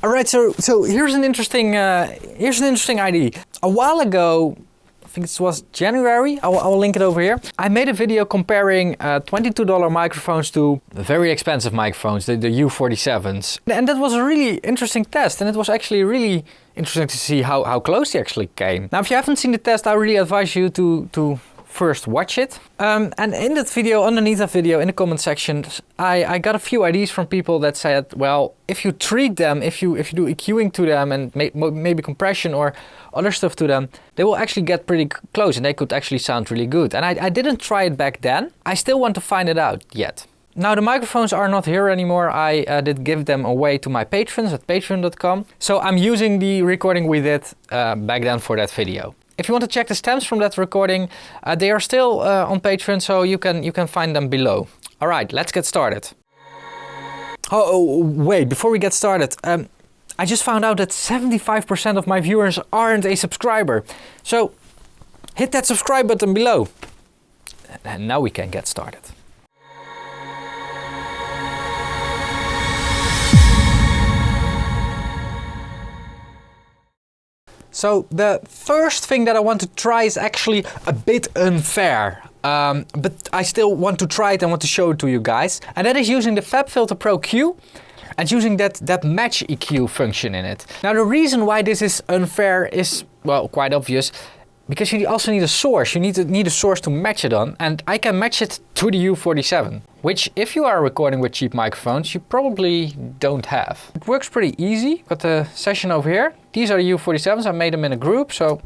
Alright, so here's an interesting idea. A while ago, I think it was January, I'll link it over here. I made a video comparing $22 microphones to very expensive microphones, the U47s. And that was a really interesting test, and it was actually really interesting to see how close they actually came. Now, if you haven't seen the test, I really advise you to first watch it. And in that video, underneath that video, in the comment section, I got a few ideas from people that said, well, if you treat them, if you do EQing to them and maybe compression or other stuff to them, they will actually get pretty close and they could actually sound really good. And I didn't try it back then. I still want to find it out yet. Now the microphones are not here anymore. I did give them away to my patrons at patreon.com. So I'm using the recording we did back then for that video. If you want to check the stems from that recording, they are still on Patreon, so you can find them below. All right, let's get started. Oh wait, before we get started, I just found out that 75% of my viewers aren't a subscriber. So hit that subscribe button below. And now we can get started. So the first thing that I want to try is actually a bit unfair, but I still want to try it and want to show it to you guys. And that is using the FabFilter ProQ and using that match EQ function in it. Now the reason why this is unfair is, well, quite obvious. Because you also need a source. You need a source to match it on, and I can match it to the U47, which if you are recording with cheap microphones, you probably don't have. It works pretty easy. Got the session over here. These are the U47s. I made them in a group, so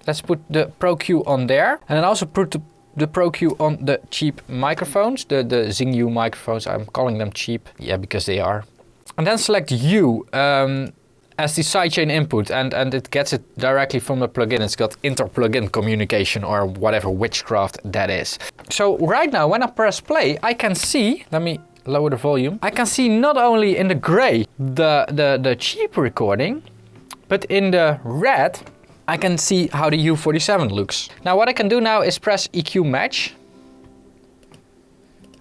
let's put the ProQ on there, and then also put the ProQ on the cheap microphones, the Zingyou microphones. I'm calling them cheap, yeah, because they are. And then select U as the sidechain input, and it gets it directly from the plugin. It's got inter-plugin communication or whatever witchcraft that is. So right now when I press play, I can see, let me lower the volume, I can see not only in the gray the cheap recording, but in the red I can see how the U47 looks. Now what I can do now is press EQ match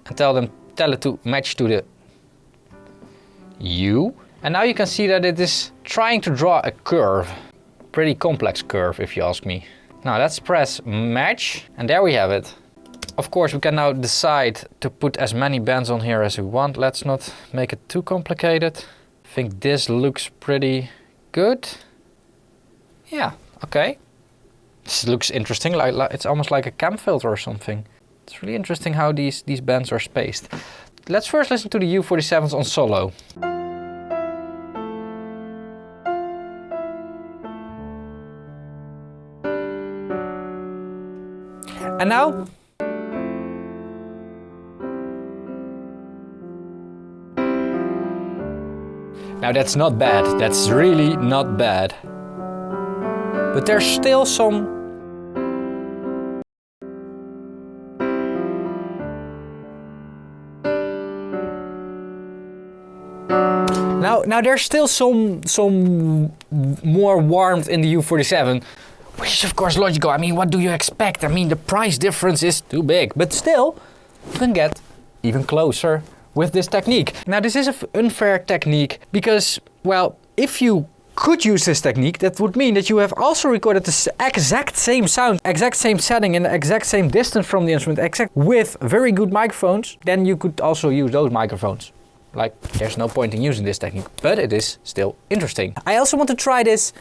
and tell it to match to the U. And now you can see that it is trying to draw a curve. Pretty complex curve, if you ask me. Now let's press match, and there we have it. Of course, we can now decide to put as many bands on here as we want. Let's not make it too complicated. I think this looks pretty good. Yeah, okay. This looks interesting, like it's almost like a cam filter or something. It's really interesting how these bands are spaced. Let's first listen to the U47s on solo. And now, that's not bad. That's really not bad. But there's still some. Now there's still some more warmth in the U47. Which is of course logical. I mean, what do you expect? I mean, the price difference is too big. But still, you can get even closer with this technique. Now, this is an unfair technique because, well, if you could use this technique, that would mean that you have also recorded the exact same sound, exact same setting, and the exact same distance from the instrument, except with very good microphones. Then you could also use those microphones. Like, there's no point in using this technique, but it is still interesting. I also want to try this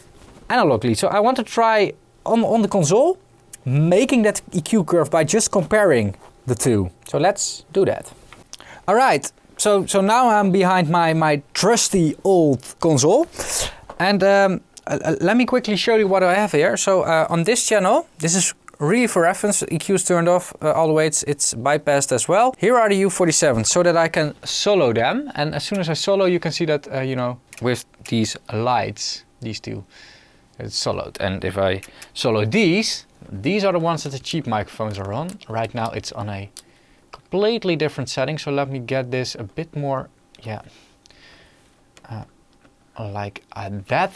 analogically. So I want to try on the console, making that EQ curve by just comparing the two. So let's do that. All right, so now I'm behind my trusty old console. And let me quickly show you what I have here. So on this channel, this is really for reference, EQ is turned off all the way, it's bypassed as well. Here are the U47s so that I can solo them. And as soon as I solo, you can see that, you know, with these lights, these two, it's soloed. And if I solo these are the ones that the cheap microphones are on. Right now it's on a completely different setting. So let me get this a bit more, yeah, like that.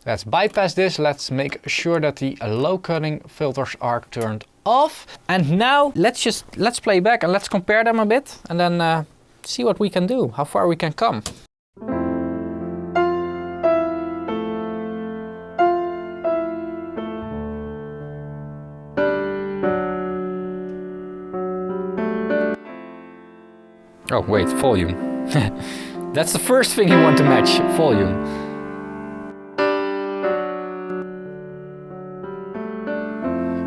Let's bypass this. Let's make sure that the low cutting filters are turned off. And now let's play back and let's compare them a bit and then see what we can do, how far we can come. Oh wait, volume. That's the first thing you want to match, volume.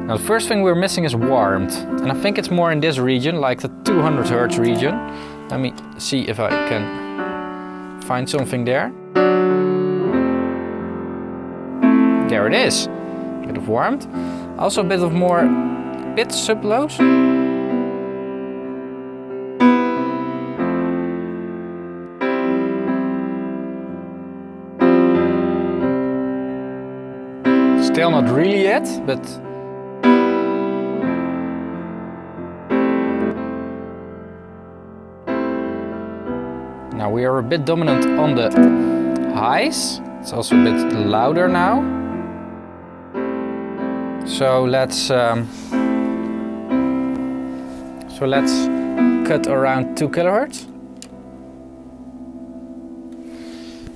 Now the first thing we're missing is warmth. And I think it's more in this region, like the 200 Hz region. Let me see if I can find something there. There it is. A bit of warmth. Also a bit of more pitch sub-lows. Still not really yet, but now we are a bit dominant on the highs. It's also a bit louder now. So let's cut around 2 kHz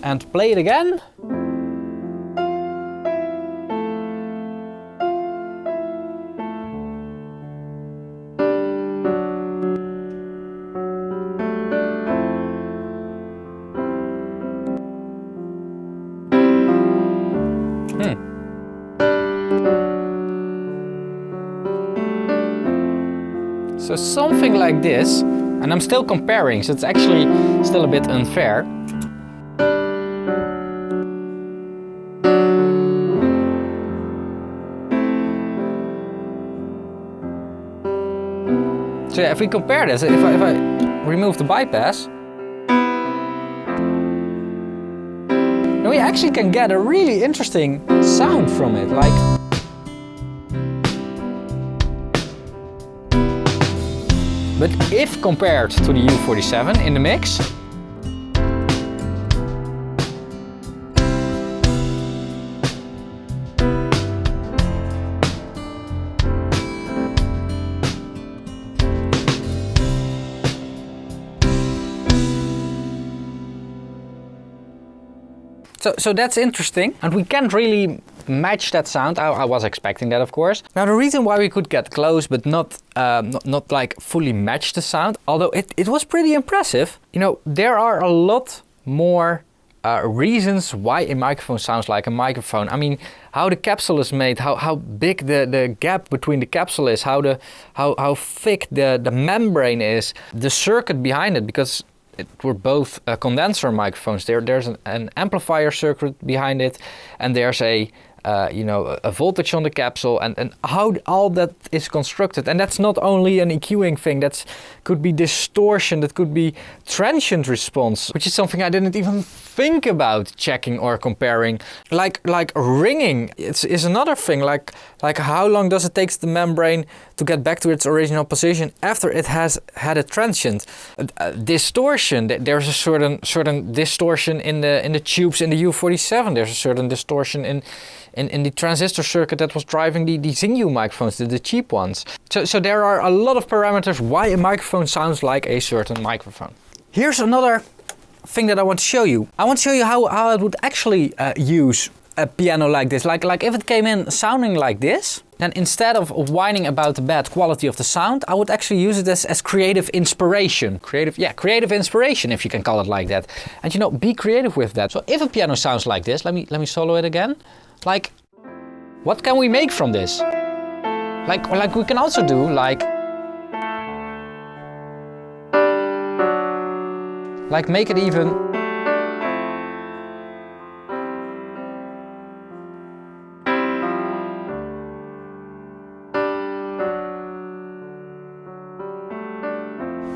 and play it again. So something like this, and I'm still comparing, so it's actually still a bit unfair. So yeah, if we compare this, if I remove the bypass, then we actually can get a really interesting sound from it. Like, but if compared to the U47 in the mix, so that's interesting, and we can't really match that sound. I was expecting that, of course. Now the reason why we could get close but not like fully match the sound, although it was pretty impressive. You know, there are a lot more reasons why a microphone sounds like a microphone. I mean, how the capsule is made, how big the gap between the capsule is, how thick the membrane is, the circuit behind it, because we're both condenser microphones. There's an amplifier circuit behind it, and there's a voltage on the capsule, and how all that is constructed. And that's not only an EQing thing, that could be distortion, that could be transient response, which is something I didn't even think about checking or comparing. Like ringing is another thing, like how long does it take the membrane to get back to its original position after it has had a transient. Distortion, there's a certain distortion in the tubes in the U47, there's a certain distortion in the transistor circuit that was driving the Zingyou microphones, the cheap ones. So there are a lot of parameters why a microphone sounds like a certain microphone. Here's another thing that I want to show you. I want to show you how I would actually use a piano like this. Like if it came in sounding like this, then instead of whining about the bad quality of the sound, I would actually use it as creative inspiration. Creative inspiration, if you can call it like that. And you know, be creative with that. So if a piano sounds like this, let me solo it again. Like, what can we make from this? Like we can also do like make it even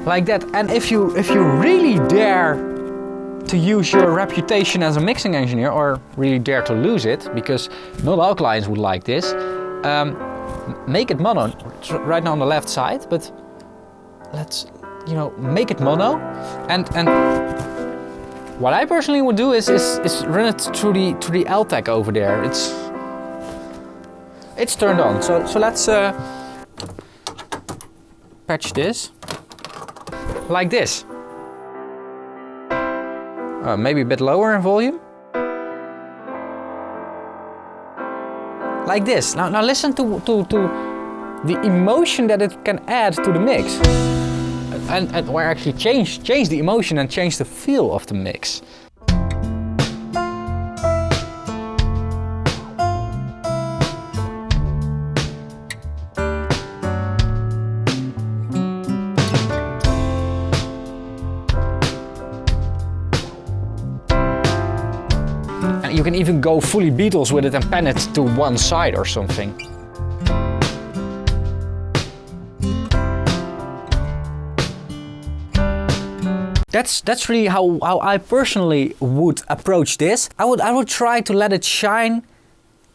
like that. And if you really dare to use your reputation as a mixing engineer, or really dare to lose it, because not all clients would like this, make it mono. It's right now on the left side, but let's make it mono. And what I personally would do is run it through the LTAC over there. It's turned on. So let's patch this like this. Maybe a bit lower in volume. Like this. Now listen to the emotion that it can add to the mix. or actually change the emotion and change the feel of the mix. You can even go fully Beatles with it and pan it to one side or something. That's really how I personally would approach this. I would try to let it shine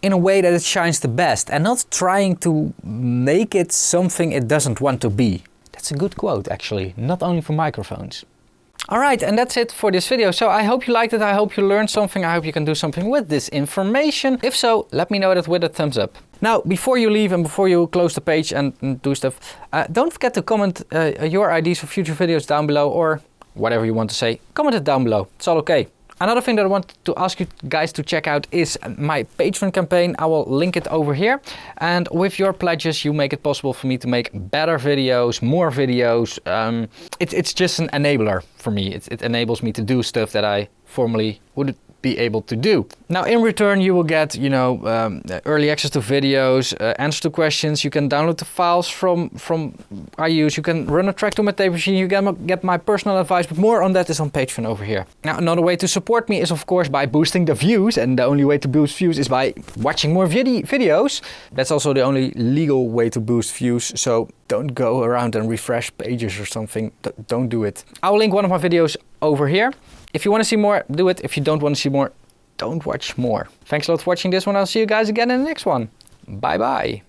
in a way that it shines the best and not trying to make it something it doesn't want to be. That's a good quote actually, not only for microphones. Alright, and that's it for this video. So I hope you liked it, I hope you learned something, I hope you can do something with this information. If so, let me know that with a thumbs up. Now, before you leave and before you close the page and do stuff, don't forget to comment your ideas for future videos down below, or whatever you want to say, comment it down below, it's all okay. Another thing that I want to ask you guys to check out is my Patreon campaign. I will link it over here. And with your pledges, you make it possible for me to make better videos, more videos. It's just an enabler for me. It enables me to do stuff that I formerly wouldn't be able to do. Now, in return, you will get, you know, early access to videos, answers to questions. You can download the files from I use. You can run a track to my tape machine. You can get my personal advice, but more on that is on Patreon over here. Now, another way to support me is, of course, by boosting the views, and the only way to boost views is by watching more videos. That's also the only legal way to boost views, so don't go around and refresh pages or something. Don't do it. I'll link one of my videos over here. If you want to see more, do it. If you don't want to see more, don't watch more. Thanks a lot for watching this one. I'll see you guys again in the next one. Bye bye.